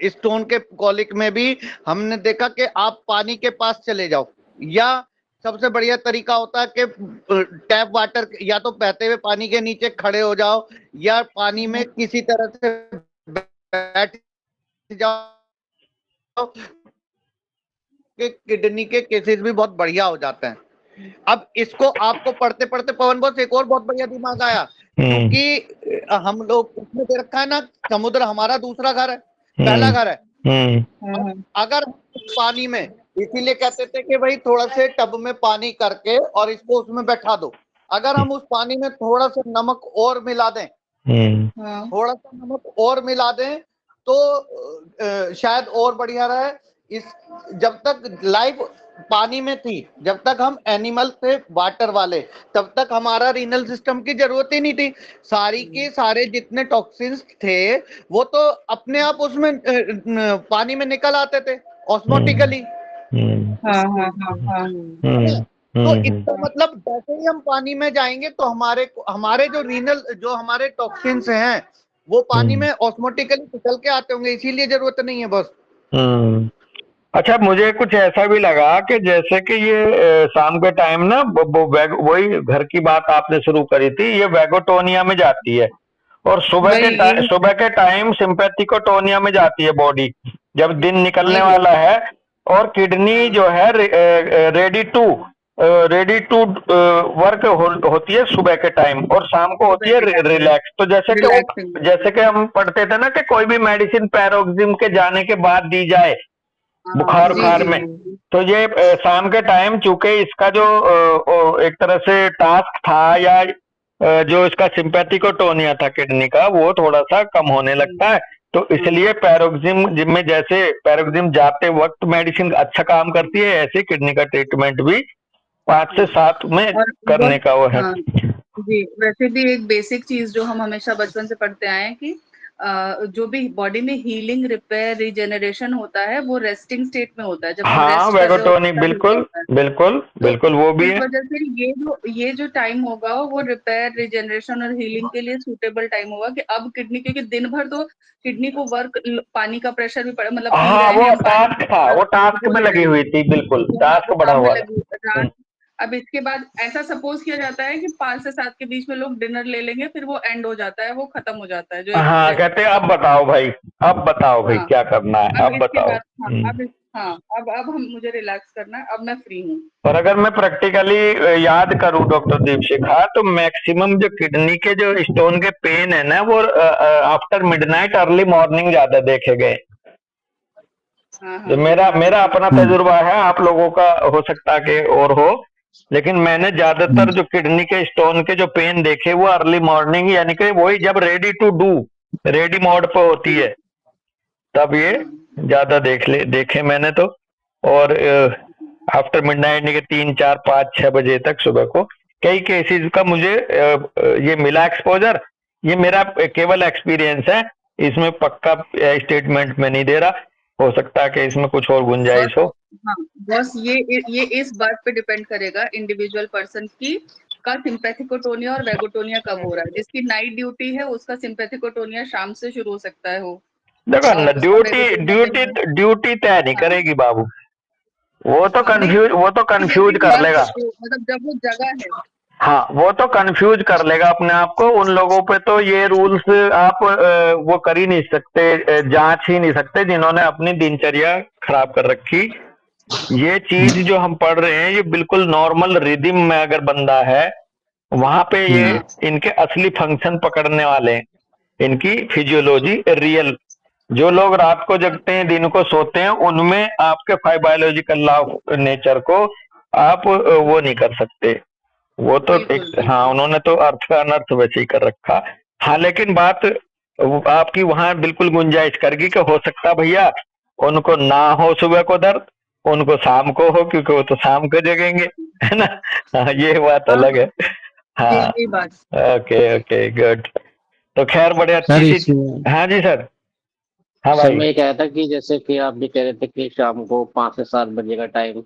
स्टोन के कॉलिक में भी हमने देखा कि आप पानी के पास चले जाओ, या सबसे बढ़िया तरीका होता है कि टैप वाटर, या तो बहते हुए पानी के नीचे खड़े हो जाओ, या पानी में किसी तरह से बैठ जाओ, कि किडनी के केसेस भी बहुत बढ़िया हो जाते हैं। अब इसको आपको पढ़ते पढ़ते पवन बोस एक और बहुत बढ़िया दिमाग आया, क्योंकि हम लोग उसमें दे रखा है ना, समुद्र हमारा दूसरा घर है, पहला घर है। अगर पानी में इसीलिए कहते थे कि भाई थोड़ा से टब में पानी करके और इसको उसमें बैठा दो। अगर हम उस पानी में थोड़ा सा नमक और मिला दें, हाँ थोड़ा सा नमक और मिला दें तो शायद और बढ़िया रहे। इस जब तक लाइफ पानी में थी, जब तक हम एनिमल थे वाटर वाले, तब तक हमारा रीनल सिस्टम की जरूरत ही नहीं थी। सारी के सारे जितने टॉक्सिन्स थे वो तो अपने आप उसमें पानी में निकल आते थे ऑस्मोटिकली। हाँ हाँ हाँ हाँ तो इसका मतलब जैसे ही हम पानी में जाएंगे तो हमारे हमारे जो रीनल जो हमारे टॉक्सिन्स हैं वो पानी में ऑस्मोटिकली निकल के आते होंगे, इसीलिए जरूरत नहीं है बस। अच्छा, मुझे कुछ ऐसा भी लगा कि जैसे कि ये शाम के टाइम ना वही घर की बात आपने शुरू करी थी, ये वेगोटोनिया में जाती है और वही यही सुबह के टाइम सिंपैथिकोटोनिया में जाती है बॉडी, जब दिन निकलने यही वाला है। और किडनी जो है रेडी टू वर्क होती है सुबह के टाइम और शाम को होती है रिलैक्स। तो रिलैक्सिंग। जैसे कि हम पढ़ते थे ना कि कोई भी मेडिसिन पैरोक्सिम के जाने के बाद दी जाए बुखार जी उखार जी में, जी तो ये शाम के टाइम चूंकि इसका जो एक तरह से टास्क था या जो इसका सिंपैथिकोटोनिया था किडनी का, वो थोड़ा सा कम होने लगता है। तो इसलिए पैरोक्सिम में जैसे पैरोक्सिम जाते वक्त मेडिसिन अच्छा काम करती है, ऐसे किडनी का ट्रीटमेंट भी 5 से 7 में और करने का वो है। हाँ जी, वैसे भी एक बेसिक चीज जो हम हमेशा बचपन से पढ़ते आए हैं कि जो भी बॉडी में हीलिंग, रिपेयर, रिजेनरेशन होता है वो रेस्टिंग स्टेट में होता है, जब हम हाँ, रेस्ट कर रहे होते वेगोटोनिक, हैं तभी बिल्कुल होता है। बिल्कुल तो बिल्कुल वो भी इस है। वजह से ये जो टाइम होगा वो रिपेयर, रिजेनरेशन और हीलिंग के लिए सूटेबल टाइम होगा कि अब किडनी, क्योंकि दिन भर तो किडनी को वर्क, पानी का प्रेशर भी पड़ा, मतलब पी हाँ, रहे वो हैं हम पानी, टास्क था, वो टास्क वो में ले लगी रहे हुई हैं, थी, बिल्कुल वो टास्क बढ़ा काम में हुआ था। लगी रात। अब इसके बाद ऐसा सपोज किया जाता है कि 5 से 7 के बीच में लोग डिनर ले लेंगे, फिर वो एंड हो जाता है, वो खत्म हो जाता है जो एक हाँ, कहते हैं अब बताओ भाई, अब बताओ भाई हाँ। क्या करना है, अब अब इसके बताओ। बाद हाँ अब हम मुझे रिलैक्स करना है, अब मैं फ्री हूँ। और अगर मैं प्रैक्टिकली याद करूं डॉक्टर दीपशिखा, तो मैक्सिमम जो किडनी के जो स्टोन के पेन है ना, वो आफ्टर मिडनाइट अर्ली मॉर्निंग ज्यादा देखे गए। हाँ जो हाँ मेरा हाँ मेरा अपना तजुर्बा है, आप लोगों का हो सकता कि और हो, लेकिन मैंने ज्यादातर जो किडनी के स्टोन के जो पेन देखे वो अर्ली मॉर्निंग, यानी कि वही जब ready to do, ready mode पे होती है, तब ये ज्यादा देखे मैंने तो। और आफ्टर मिडनाइट के 3, 4, 5, 6 बजे तक सुबह को कई केसेस का मुझे ये मिला एक्सपोजर। ये मेरा केवल एक्सपीरियंस है, इसमें पक्का स्टेटमेंट में नहीं दे रहा, हो सकता है कि इसमें कुछ और बस गुंजाइश हो। हाँ बस ये इस बात पे डिपेंड करेगा इंडिविजुअल पर्सन की का सिंपैथिकोटोनिया और वेगोटोनिया कब हो रहा है। जिसकी नाइट ड्यूटी है उसका सिंपैथिकोटोनिया शाम से शुरू हो सकता है हो, देखो न, और उसका ड्यूटी वेगोटोनिया दिन ड्यूटी में। ड्यूटी तय नहीं हाँ करेगी बाबू, हाँ नहीं, वो तो ये कहती कंफ्यूज हूँ कर जब लेगा। मतलब जब वो जगह है। हाँ, वो तो कंफ्यूज कर लेगा अपने आप को। उन लोगों पे तो ये रूल्स आप वो कर ही नहीं सकते, जांच ही नहीं सकते, जिन्होंने अपनी दिनचर्या खराब कर रखी। ये चीज जो हम पढ़ रहे हैं, ये बिल्कुल नॉर्मल रिदिम में अगर बंदा है, वहां पे ये हाँ इनके असली फंक्शन पकड़ने वाले हैं, इनकी फिजियोलॉजी रियल। जो लोग रात को जगते हैं, दिन को सोते हैं, उनमें आपके बायोलॉजिकल लॉ ऑफ नेचर को आप वो नहीं कर सकते। वो तो एक, बिल्कुल हाँ, बिल्कुल। उन्होंने तो अर्थ का अनर्थ वैसे ही कर रखा। हाँ, लेकिन बात आपकी वहां बिल्कुल गुंजाइश करगी कि हो सकता भैया उनको ना हो सुबह को दर्द, उनको शाम को हो, क्योंकि वो तो शाम को जगेंगे, है ना। हाँ, ये बात हाँ अलग हाँ है। हाँ, यही बात। Okay okay good. तो खैर बड़े सर अच्छी सी। इसमें हाँ जी सर। हाँ सर भाई। मैं ये कह रहा था कि जैसे कि आप भी कह रहे थे कि शाम को 5 से 7 बजे का टाइम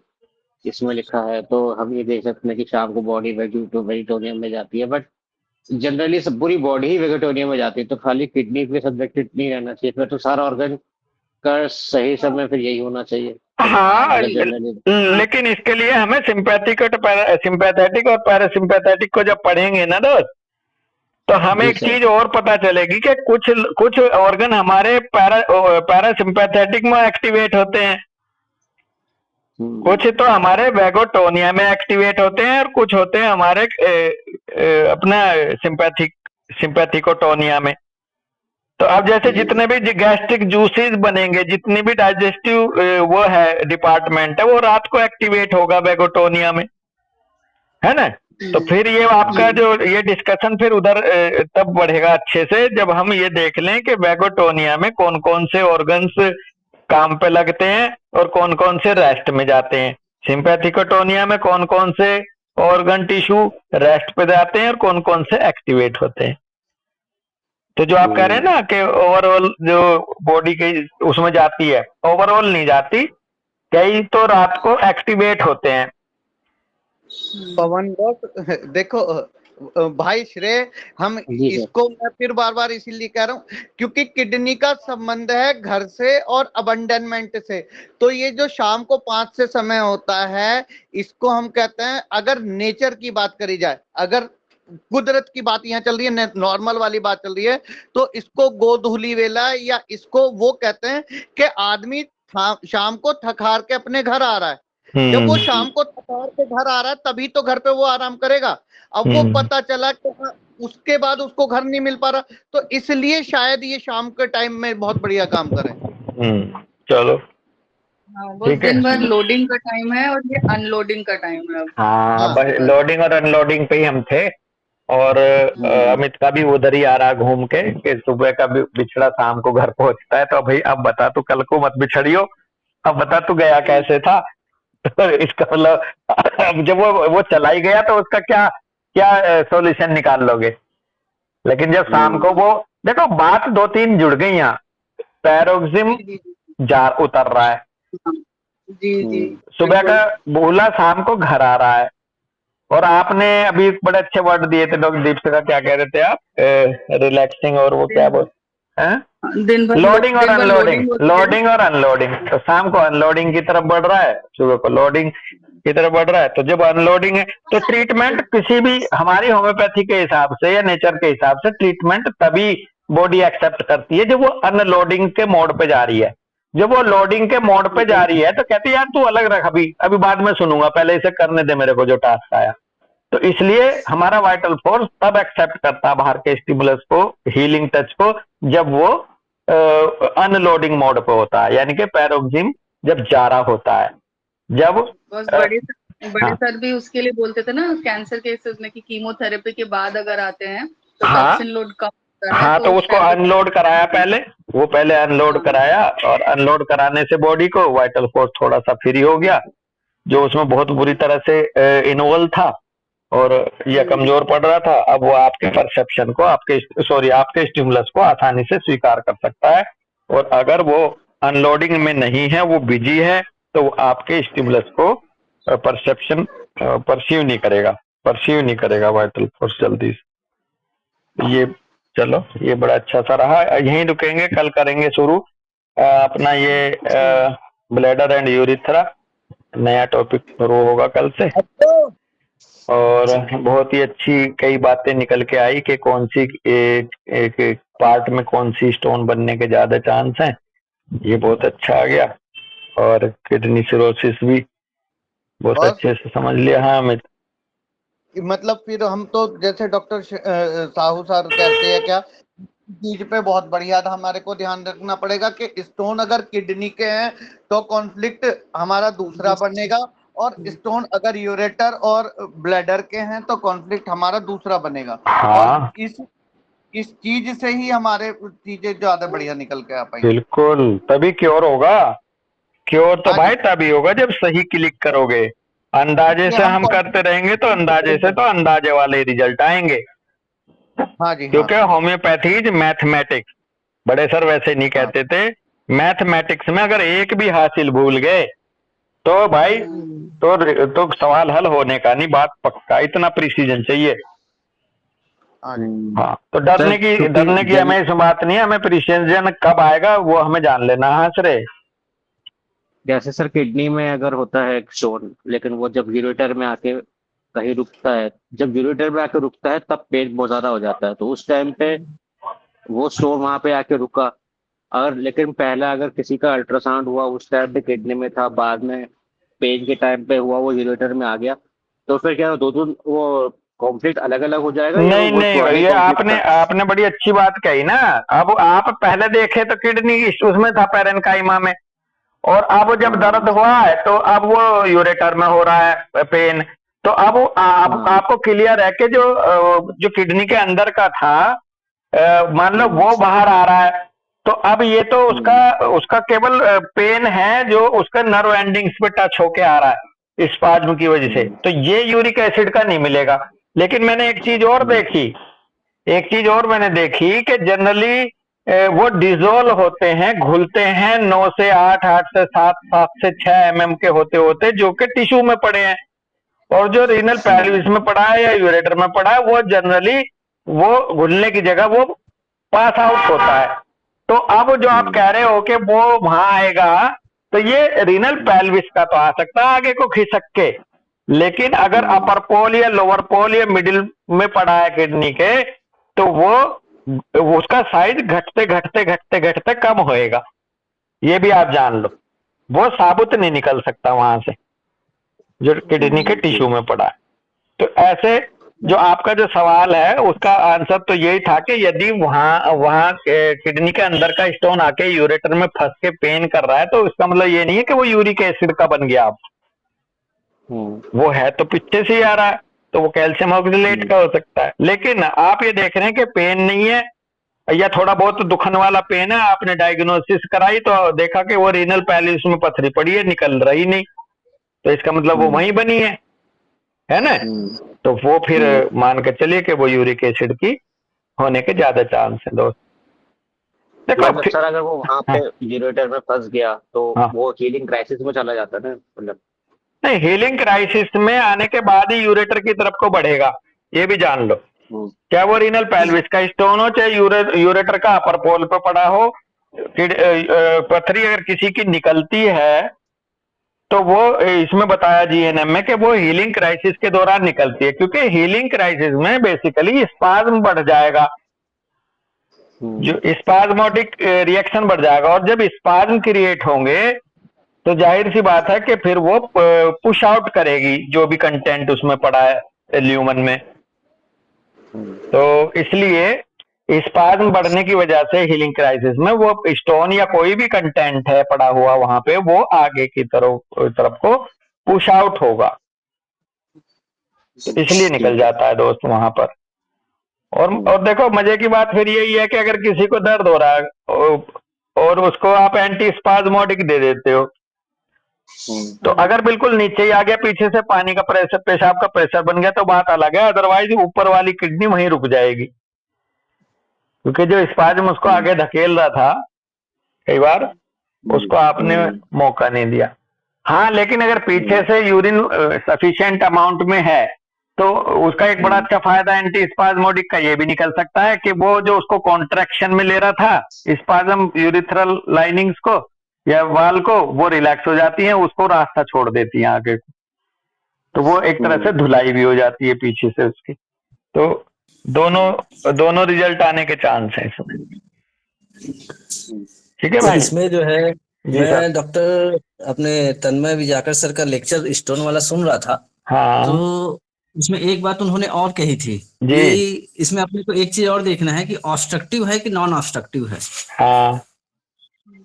इसमें लिखा है, तो हम ये देख सकते हैं कि शाम को बॉडी वेजिटोरियम में जाती है, बट जनरली सब पूरी बॉडी ही वेजिटोरियम में जाती है, तो खाली किडनी पे सब्जेक्टेड नहीं रहना चाहिए, फिर तो सारा ऑर्गन का सही समय फिर यही होना चाहिए हाँ, अगर जनरली। लेकिन इसके लिए हमें सिंपैथेटिक और पैरासिम्पैथेटिक को जब पढ़ेंगे ना दोस्त, तो हमें जी एक सर। चीज और पता चलेगी कि कुछ कुछ ऑर्गन हमारे पैरासिम्पैथेटिक में एक्टिवेट होते हैं, कुछ तो हमारे वेगोटोनिया में एक्टिवेट होते हैं, और कुछ होते हैं हमारे अपना सिंपैथिकोटोनिया में। तो अब जैसे जितने भी गैस्ट्रिक जूसेस बनेंगे, जितनी भी डाइजेस्टिव वो है डिपार्टमेंट है, वो रात को एक्टिवेट होगा वेगोटोनिया में, है ना। तो फिर ये आपका जो ये डिस्कशन फिर उधर तब बढ़ेगा अच्छे से जब हम ये देख लें कि वेगोटोनिया में कौन कौन से ऑर्गन्स काम पे लगते हैं और कौन कौन से रेस्ट में जाते हैं। सिंपैथिकोटोनिया में कौन कौन से ऑर्गन टिश्यू रेस्ट पे जाते हैं और कौन कौन से एक्टिवेट होते हैं। तो जो आप कह रहे हैं ना कि ओवरऑल जो बॉडी की उसमें जाती है, ओवरऑल नहीं जाती, कई तो रात को एक्टिवेट होते हैं। पवन बॉस देखो भाई श्रेय, हम जी सर। इसको मैं फिर बार बार इसीलिए कह रहा हूँ क्योंकि किडनी का संबंध है घर से और अबंडनमेंट से। तो ये जो शाम को 5 से समय होता है, इसको हम कहते हैं, अगर नेचर की बात करी जाए, अगर कुदरत की बात यहाँ चल रही है, नॉर्मल वाली बात चल रही है, तो इसको गोधूली वेला या इसको वो कहते हैं कि आदमी शाम को थक हार के अपने घर आ रहा है। जब वो शाम को थकार के घर आ रहा है तभी तो घर पे वो आराम करेगा। अब वो पता चला कि उसके बाद उसको घर नहीं मिल पा रहा, तो इसलिए शायद ये शाम के टाइम में बहुत बढ़िया काम करे। चलो हाँ, वो ठीक है। दिन भर लोडिंग का टाइम है और ये अनलोडिंग का टाइम है अब। हाँ, हाँ, बस लोडिंग और अनलोडिंग पे ही हम थे। और अमित का भी उधर ही आ रहा घूम के कि सुबह का भी बिछड़ा शाम को घर पहुंचता है। तो भाई अब बता, तू कल को मत बिछड़ियो, अब बता तू गया कैसे था। तो इसका मतलब अब जब वो चला ही गया तो उसका क्या क्या सॉल्यूशन निकाल लोगे। लेकिन जब शाम को वो देखो बात 2-3 जुड़ गई यहाँ, पैरोक्सिम जी जा उतर रहा है, जी जी सुबह बिल्कुल। का बोला शाम को घर आ रहा है। और आपने अभी बड़े अच्छे वर्ड दिए थे डॉक्टर दीप का, क्या कह रहे थे आप, रिलैक्सिंग और वो क्या बोल, दिन भर लोडिंग और दिन भर अनलोडिंग, लोडिंग होती है। लोडिंग और अनलोडिंग। तो शाम को अनलोडिंग की तरफ बढ़ रहा है, सुबह को लोडिंग की तरफ बढ़ रहा है। तो जब अनलोडिंग है तो ट्रीटमेंट किसी भी हमारी होम्योपैथी के हिसाब से या नेचर के हिसाब से ट्रीटमेंट तभी बॉडी एक्सेप्ट करती है जब वो अनलोडिंग के मोड पे जा रही है। जब वो लोडिंग के मोड पे जा रही है तो कहती है यार तू अलग रख, अभी अभी बाद में सुनूंगा, पहले इसे करने दे मेरे को जो टास्क आया। तो इसलिए हमारा वाइटल फोर्स तब एक्सेप्ट करता है बाहर के स्टिमुलस को, हीलिंग टच को, जब वो अनलोडिंग मोड पे होता है, यानी कि पैरोक्सिम जब जा रहा होता है। जब बस बड़े हाँ सर भी उसके लिए बोलते थे ना, कैंसर केसेस में, कि कीमोथेरेपी के बाद अगर आते हैं तो हाँ टॉक्सिन लोड कम होता है, हाँ, तो तो उस उसको टाइम पे अनलोड कराया पहले, वो पहले अनलोड हाँ कराया और अनलोड कराने से बॉडी को वाइटल फोर्स थोड़ा सा फ्री हो गया जो उसमें बहुत बुरी तरह से इन्वॉल्व था और यह कमजोर पड़ रहा था। अब वो आपके परसेप्शन को, आपके स्टिमुलस को आसानी से स्वीकार कर सकता है। और अगर वो अनलोडिंग में नहीं है, वो बिजी है, तो वो आपके स्टिमुलस को परसीव नहीं करेगा वाइटल फोर्स जल्दी से। ये चलो, ये बड़ा अच्छा सा रहा, यहीं रुकेंगे, कल करेंगे शुरू अपना ये ब्लैडर एंड यूरिथ्रा, नया टॉपिक शुरू होगा कल से। और बहुत ही अच्छी कई बातें निकल के आई कि कौन सी एक पार्ट में कौन सी स्टोन बनने के ज्यादा चांस हैं, ये बहुत अच्छा आ गया। और किडनी सिरोसिस भी बहुत बस अच्छे से समझ लिया। हाँ अमित, मतलब फिर हम तो जैसे डॉक्टर साहू सर कहते हैं क्या, चीज पे बहुत बढ़िया था, हमारे को ध्यान रखना पड़ेगा कि स्टोन अगर किडनी के हैं तो कॉन्फ्लिक्ट हमारा दूसरा बनेगा, और स्टोन अगर यूरेटर और ब्लैडर के हैं तो कॉन्फ्लिक्ट हमारा दूसरा बनेगा। और हाँ इस चीज से ही हमारे चीजें ज्यादा बढ़िया निकल के आ पाएंगी। बिल्कुल, तभी क्योर होगा। क्योर तो हाँ जी, भाई तभी होगा जब सही क्लिक करोगे। अंदाजे इसलिए से हम हम करते रहेंगे तो अंदाजे से तो अंदाजे वाले रिजल्ट आएंगे। हाँ जी, हाँ क्योंकि होम्योपैथी इज मैथमेटिक्स, बड़े सर वैसे नहीं हाँ कहते थे। मैथमेटिक्स में अगर एक भी हासिल भूल गए तो भाई तो सवाल हल होने का नहीं, बात पक्का, इतना प्रिसीजन चाहिए। हाँ जी। हाँ, तो सर क्योंकि डरने की हमें इस बात नहीं है, हमें प्रिसीजन कब आएगा वो हमें जान लेना। हाँ सर, जैसे सर किडनी में अगर होता है एक स्टोन, लेकिन वो जब यूरेटर में आके कहीं रुकता है, जब यूरेटर में आके रुकता है तब पेन बहुत ज्यादा हो जाता है, तो उस टाइम पे वो स्टोन वहां पे आके रुका। और लेकिन पहला अगर किसी का अल्ट्रासाउंड हुआ उस टाइम पे किडनी में था, बाद में पेन के टाइम पे हुआ वो यूरेटर में आ गया, तो फिर क्या दो दो वो कॉन्फ्लिक्ट अलग अलग हो जाएगा या नहीं वो नहीं पुराने भैया, कॉन्फ्लिक्ट आपने का? आपने बड़ी अच्छी बात कही ना। अब आप पहले देखे तो किडनी उसमें था पेरेन्काइमा में, और अब जब दर्द हुआ है तो अब वो यूरेटर में हो रहा है पेन। तो अब आपको क्लियर है कि जो किडनी के अंदर का था, मान लो वो बाहर आ रहा है। तो अब ये तो उसका उसका केवल पेन है जो उसका नर्व एंडिंग्स पे टच होके आ रहा है स्पाज्म की वजह से। तो ये यूरिक एसिड का नहीं मिलेगा। लेकिन मैंने एक चीज और देखी, एक चीज और मैंने देखी कि जनरली वो डिजोल्व होते हैं, घुलते हैं 9 से 8, 8 से 7, 7 से 6 mm के होते होते, जो कि टिश्यू में पड़े हैं। और जो रीनल पैल्विस में पड़ा है या यूरेटर में पड़ा है, वो जनरली वो घुलने की जगह वो पास आउट होता है। तो अब जो आप कह रहे हो कि वो वहां आएगा, तो ये रीनल पैल्विस का तो आ सकता है आगे को खिसक के। लेकिन अगर अपर पोल या लोअर पोल या मिडिल में पड़ा है किडनी के, तो वो उसका साइज घटते घटते घटते घटते कम होएगा। ये भी आप जान लो, वो साबुत नहीं निकल सकता वहां से जो किडनी के टिश्यू में पड़ा है। तो ऐसे जो आपका जो सवाल है उसका आंसर तो यही था कि यदि वहां वहां किडनी के अंदर का स्टोन आके यूरेटर में फंस के पेन कर रहा है, तो इसका मतलब ये नहीं है कि वो यूरिक एसिड का बन गया। आप वो है तो पीछे से ही आ रहा है, तो वो कैल्शियम ऑक्सलेट का हो सकता है। लेकिन आप ये देख रहे हैं कि पेन नहीं है या थोड़ा बहुत दुखन वाला पेन है, आपने डायग्नोसिस कराई तो देखा कि वो रीनल पैलिस में पथरी पड़ी है, निकल रही नहीं, तो इसका मतलब वो वहीं बनी है ना। तो वो फिर मान के चलिए कि वो यूरिक एसिड की होने के ज्यादा चांस है दोस्त। देखो मतलब सर अगर वो वहां पे यूरेटर में फंस गया तो हाँ, वो हीलिंग क्राइसिस में चला जाता है ना, मतलब? नहीं, हीलिंग क्राइसिस में आने के बाद ही यूरेटर की तरफ को बढ़ेगा, ये भी जान लो। क्या वो रीनल पैल्विस का स्टोन हो चाहे यूरेटर का अपर पोल पे पड़ा हो, पथरी अगर किसी की निकलती है तो वो इसमें बताया जीएनएम में कि वो हीलिंग क्राइसिस के दौरान निकलती है, क्योंकि हीलिंग क्राइसिस में बेसिकली स्पाज्म बढ़ जाएगा, जो स्पाज्मोटिक रिएक्शन बढ़ जाएगा। और जब स्पाज्म क्रिएट होंगे तो जाहिर सी बात है कि फिर वो पुश आउट करेगी जो भी कंटेंट उसमें पड़ा है ल्यूमन में। तो इसलिए स्पाज्म बढ़ने की वजह से हीलिंग क्राइसिस में वो स्टोन या कोई भी कंटेंट है पड़ा हुआ वहां पे, वो आगे की तरफ को पुश आउट होगा, तो इसलिए निकल जाता है दोस्त वहां पर। और देखो मजे की बात फिर यही है कि अगर किसी को दर्द हो रहा है और उसको आप एंटी स्पाज्मोटिक दे देते हो, तो अगर बिल्कुल नीचे ही आ गया, पीछे से पानी का प्रेशर, पेशाब का प्रेशर बन गया, तो बात अलग है। अदरवाइज ऊपर वाली किडनी वहीं रुक जाएगी, क्योंकि जो स्पाज्म उसको आगे धकेल रहा था कई बार, उसको आपने मौका नहीं दिया। हाँ, लेकिन अगर पीछे से यूरिन सफिशिएंट अमाउंट में है तो उसका एक बड़ा अच्छा फायदा एंटी स्पाज्मोटिक का ये भी निकल सकता है कि वो जो उसको कॉन्ट्रैक्शन में ले रहा था स्पाज्म यूरिथ्रल लाइनिंग्स को या वाल को, वो रिलैक्स हो जाती है, उसको रास्ता छोड़ देती है आगे, तो वो एक तरह से धुलाई भी हो जाती है पीछे से उसकी। तो दोनों रिजल्ट आने के चांस है इसमें। ठीक है सर भाई। इसमें जो है जी मैं सर। डॉक्टर अपने तन्मय विजाकर सर का लेक्चर स्टोन वाला सुन रहा था, तो हाँ उसमें एक बात उन्होंने और कही थी जी। कि इसमें अपने को एक चीज और देखना है कि ऑब्स्ट्रक्टिव है कि नॉन ऑब्स्ट्रक्टिव है। हाँ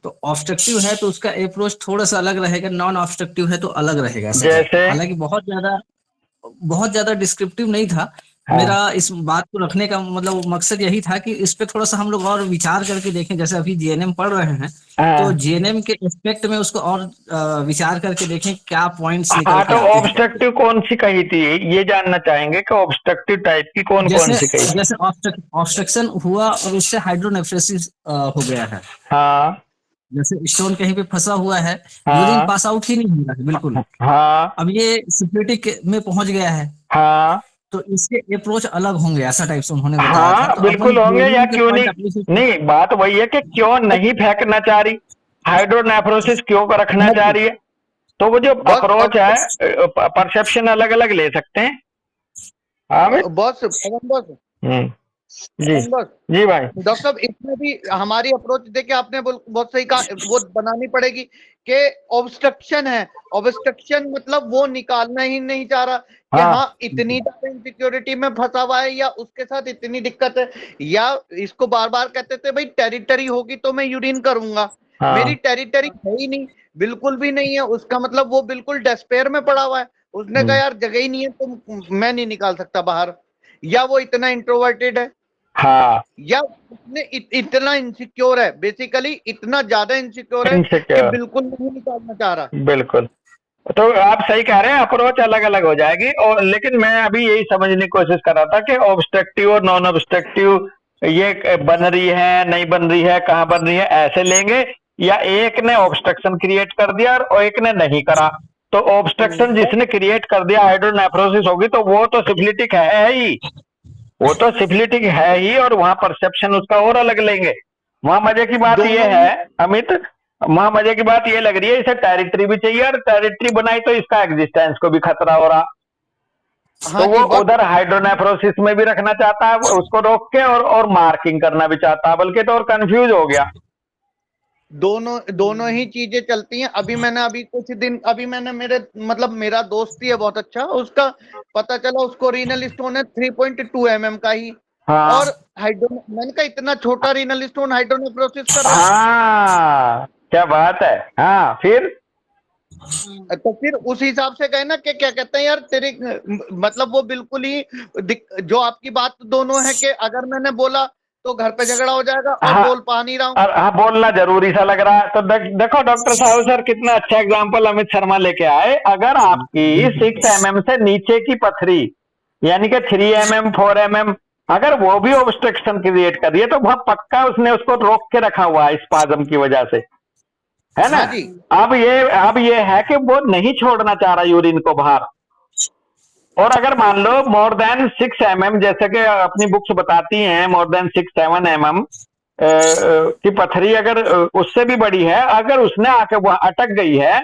तो ऑब्स्ट्रक्टिव है तो उसका अप्रोच थोड़ा सा अलग रहेगा, नॉन ऑब्स्ट्रक्टिव है तो अलग रहेगा सर। जैसे हालांकि बहुत ज्यादा डिस्क्रिप्टिव नहीं था। हाँ मेरा इस बात को रखने का मतलब मकसद यही था कि इस पे थोड़ा सा हम लोग और विचार करके देखें। जैसे अभी जीएनएम पढ़ रहे हैं तो हाँ जीएनएम के एस्पेक्ट में उसको और विचार करके देखें क्या पॉइंट्स निकल हाँ, के तो आते हैं। ऑब्स्ट्रक्टिव कौन सी कही थी ये जानना चाहेंगे कि ऑब्स्ट्रक्टिव टाइप की कौन कौन जैसे सी कही थी। जैसे ऑब्स्ट्रक्शन हुआ और उससे हाइड्रोनेफ्रोसिस हो गया है। हाँ जैसे स्टोन कहीं पे फंसा हुआ है, यूरिन हाँ पास आउट ही नहीं हो रहा है बिल्कुल। हाँ अब ये सिम्प्लिटिक में पहुंच गया है, हाँ तो इसके अप्रोच अलग होंगे, ऐसा टाइप से उन्होंने बताया था। हाँ, तो अपन बिल्कुल होंगे, या जीएनएम के क्यों पॉइंट नहीं। ऑफ व्यू से नहीं, बात वही है कि क्यों नहीं फेंकना चाह रही, हाइड्रोनेफ्रोसिस क्यों कर रखना चाह रही है। तो वो जो बॉस अप्रोच है, परसेप्शन अलग अलग ले सकते हैं। हाँ भाई। बॉस पवन बॉस, हम्म जी बस जी भाई। डॉक्टर साहब इसमें भी हमारी अप्रोच देखिए, आपने बहुत सही कहा, वो बनानी पड़ेगी कि ऑब्स्ट्रक्शन है। ऑब्स्ट्रक्शन मतलब वो निकालना ही नहीं चाह रहा कि हाँ हाँ इतनी ज्यादा इनसिक्योरिटी में फंसा हुआ है या उसके साथ इतनी दिक्कत है, या इसको बार बार कहते थे भाई टेरिटरी होगी तो मैं यूरिन करूंगा, मेरी हाँ। टेरिटरी है ही नहीं, बिल्कुल भी नहीं है, उसका मतलब वो बिल्कुल डेस्पेयर में पड़ा हुआ है। उसने कहा यार जगह ही नहीं है तो मैं नहीं निकाल सकता बाहर, या वो इतना इंट्रोवर्टेड है, हाँ या उसने इतना इनसिक्योर है, बेसिकली इतना ज्यादा इनसिक्योर है कि इनसिक्योर, बिल्कुल नहीं निकालना चाह रहा। बिल्कुल। तो आप सही कह रहे हैं, अप्रोच अलग अलग हो जाएगी। और लेकिन मैं अभी यही समझने की कोशिश कर रहा था कि ऑब्स्ट्रक्टिव और नॉन ऑब्स्ट्रक्टिव ये बन रही है नहीं बन रही है, कहाँ बन रही है, ऐसे लेंगे, या एक ने ऑब्स्ट्रक्शन क्रिएट कर दिया और एक ने नहीं करा। तो ऑब्स्ट्रक्शन जिसने क्रिएट कर दिया हाइड्रोनेफ्रोसिस होगी, तो वो तो सिफिलिटिक है ही, वो तो सिफिलिटिक है ही, और वहां परसेप्शन उसका और अलग लेंगे। वहां मजे की बात दोनों यह ही। है अमित, वहां मजे की बात ये लग रही है, इसे टेरिटरी भी चाहिए, और टेरिटरी बनाई तो इसका एग्जिस्टेंस को भी खतरा हो रहा। हाँ तो जी, वो बहुत उधर हाइड्रोनेफ्रोसिस में भी रखना चाहता है उसको रोक के, और मार्किंग करना भी चाहता है, बल्कि तो और कंफ्यूज हो गया। दोनों दोनों ही चीजें चलती हैं। अभी कुछ दिन अभी मैंने मेरे मतलब मेरा दोस्त ही है बहुत अच्छा, उसका पता चला उसको रीनल स्टोन है 3.2 mm का ही, और हाँ हाइड्रो मैंने कहा इतना छोटा रीनल स्टोन हाइड्रोनेफ्रोसिस कर रहा है। हाँ, क्या बात है। हाँ फिर तो फिर उस हिसाब से गए ना कि क्या कहते हैं यार तेरे मतलब वो बिल्कुल ही जो आपकी बात दोनों है कि अगर मैंने बोला तो घर पे झगड़ा हो जाएगा और हाँ, बोल पा नहीं रहा हूँ। और हाँ बोलना जरूरी सा लग रहा है। तो देखो डॉक्टर साहब सर कितना अच्छा एग्जाम्पल अमित शर्मा लेके आए। अगर आपकी 6 mm से नीचे की पथरी, यानी कि 3 mm 4 mm, अगर वो भी ऑब्स्ट्रक्शन क्रिएट कर रही है, तो वह पक्का उसने उसको रोक के रखा हुआ है स्पाज्म की वजह से, है ना। हाँ जी। अब ये है कि वो नहीं छोड़ना चाह रहा यूरिन को बाहर। और अगर मान लो मोर देन 6 mm, जैसे कि अपनी बुक्स बताती हैं, मोर देन 6-7 mm की पथरी अगर उससे भी बड़ी है, अगर उसने आके वहां अटक गई है,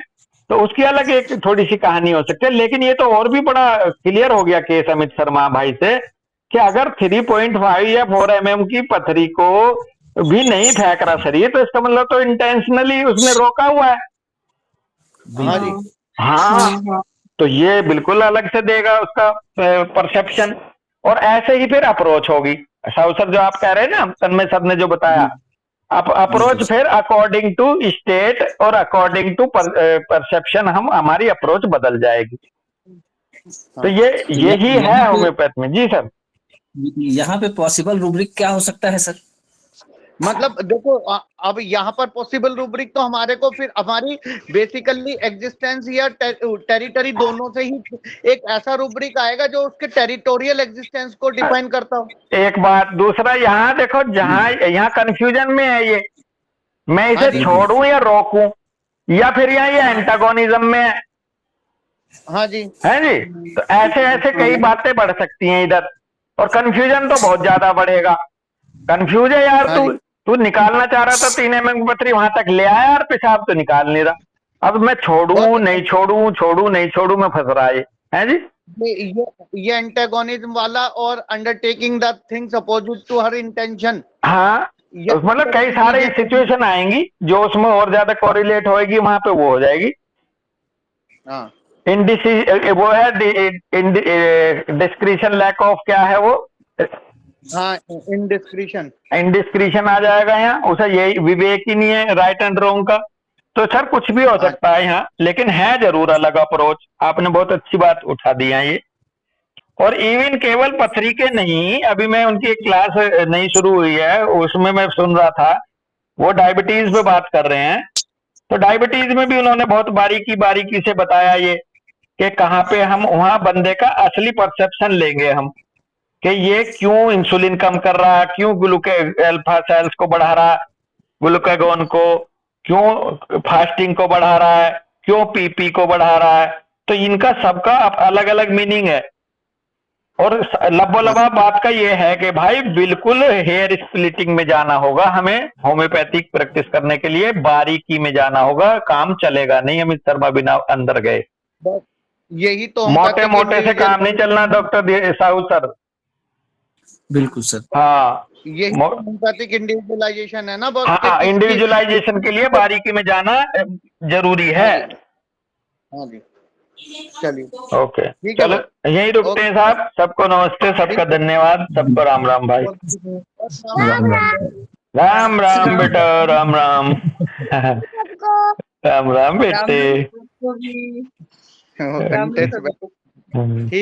तो उसकी अलग एक थोड़ी सी कहानी हो सकती है। लेकिन ये तो और भी बड़ा क्लियर हो गया केस अमित शर्मा भाई से, कि अगर 3.5 या 4 mm की पथरी को भी नहीं फेंक रहा शरीर, तो इसका मतलब तो इंटेंशनली उसने रोका हुआ है। हाँ जी। हाँ, तो ये बिल्कुल अलग से देगा उसका परसेप्शन। और ऐसे ही फिर अप्रोच होगी। साहु सर जो आप कह रहे हैं ना, तन्मय सर ने जो बताया, अप्रोच फिर अकॉर्डिंग टू स्टेट और अकॉर्डिंग टू परसेप्शन हम हमारी अप्रोच बदल जाएगी। तो ये यही है यहाँ पे होम्योपैथ में। जी सर। यहाँ पे पॉसिबल रूब्रिक क्या हो सकता है सर? मतलब देखो अब यहाँ पर पॉसिबल रूब्रिक तो हमारे को फिर हमारी बेसिकली एग्जिस्टेंस या टेरिटरी दोनों से ही एक ऐसा रूब्रिक आएगा जो उसके टेरिटोरियल एग्जिस्टेंस को डिफाइन करता हो। एक बात, दूसरा यहाँ देखो, जहां यहाँ कंफ्यूजन में है ये, मैं हाँ इसे जी। छोड़ूं या रोकूं, या फिर यहाँ ये एंटागोनिज्म में है। हाँ जी। है जी। तो ऐसे ऐसे कई बातें बढ़ सकती हैं इधर, और कंफ्यूजन तो बहुत ज्यादा बढ़ेगा। कंफ्यूज है यार, हाँ तू जी। तू निकालना चाह रहा था 3 mm की पथरी, वहां तक ले आया और पेशाब तो निकाल नहीं रहा। अब मैं छोड़ू बहुत नहीं छोड़ू, छोड़ू नहीं छोड़ू में फंस रहा है जी। ये एंटागोनिज्म वाला और undertaking the things opposite to her intention, हाँ, ये तो इस मतलब तरह कई की सारे चीजें जो सिचुएशन आएंगी जो उसमें और ज्यादा कोरिलेट होएगी, वहां पे वो हो जाएगी। हाँ इंडिसी वो है डिस्क्रिशन लैक ऑफ, क्या है वो, हाँ इनडिस्क्रिशन। इंडिस्क्रिशन आ जाएगा यहाँ। उसे यही विवेक ही नहीं है राइट एंड रॉन्ग का। तो सर कुछ भी हो हाँ सकता है यहाँ, लेकिन है जरूर अलग अप्रोच। आपने बहुत अच्छी बात उठा दी है ये। और इवन केवल पथरी के नहीं, अभी मैं उनकी एक क्लास नई शुरू हुई है, उसमें मैं सुन रहा था, वो डायबिटीज पे बात कर रहे हैं। तो डायबिटीज में भी उन्होंने बहुत बारीकी बारीकी से बताया ये, कि कहाँ पे हम वहां बंदे का असली परसेप्शन लेंगे हम, कि ये क्यों इंसुलिन कम कर रहा है, क्यों ग्लूके अल्फा सेल्स को बढ़ा रहा है, ग्लूकागोन को क्यों, फास्टिंग को बढ़ा रहा है, क्यों पीपी को बढ़ा रहा है। तो इनका सबका अलग अलग मीनिंग है। और लबोलबा बात का ये है कि भाई बिल्कुल हेयर स्प्लिटिंग में जाना होगा हमें, होम्योपैथिक प्रैक्टिस करने के लिए बारीकी में जाना होगा, काम चलेगा नहीं अमित शर्मा बिना अंदर गए। बस यही तो हम मोटे कहते हैं कि मोटे से इंडिविजुअल काम नहीं चलना डॉक्टर साहू सर। बिल्कुल सर। हाँ यही मो- तो होम्योपैथिक इंडिविजुअलाइजेशन है ना बॉस, हाँ कि किसकी- इंडिविजुअलाइजेशन के लिए बारीकी में जाना जरूरी है। हाँ जी, चलिए ओके ठीक है चलो भाई। यहीं रुकते हैं साहब। सबको नमस्ते, सबका धन्यवाद, सबको राम राम भाई। राम राम। राम राम बेटा, राम राम। राम राम राम बेटे। को भी राम राम राम सबको। हम्म।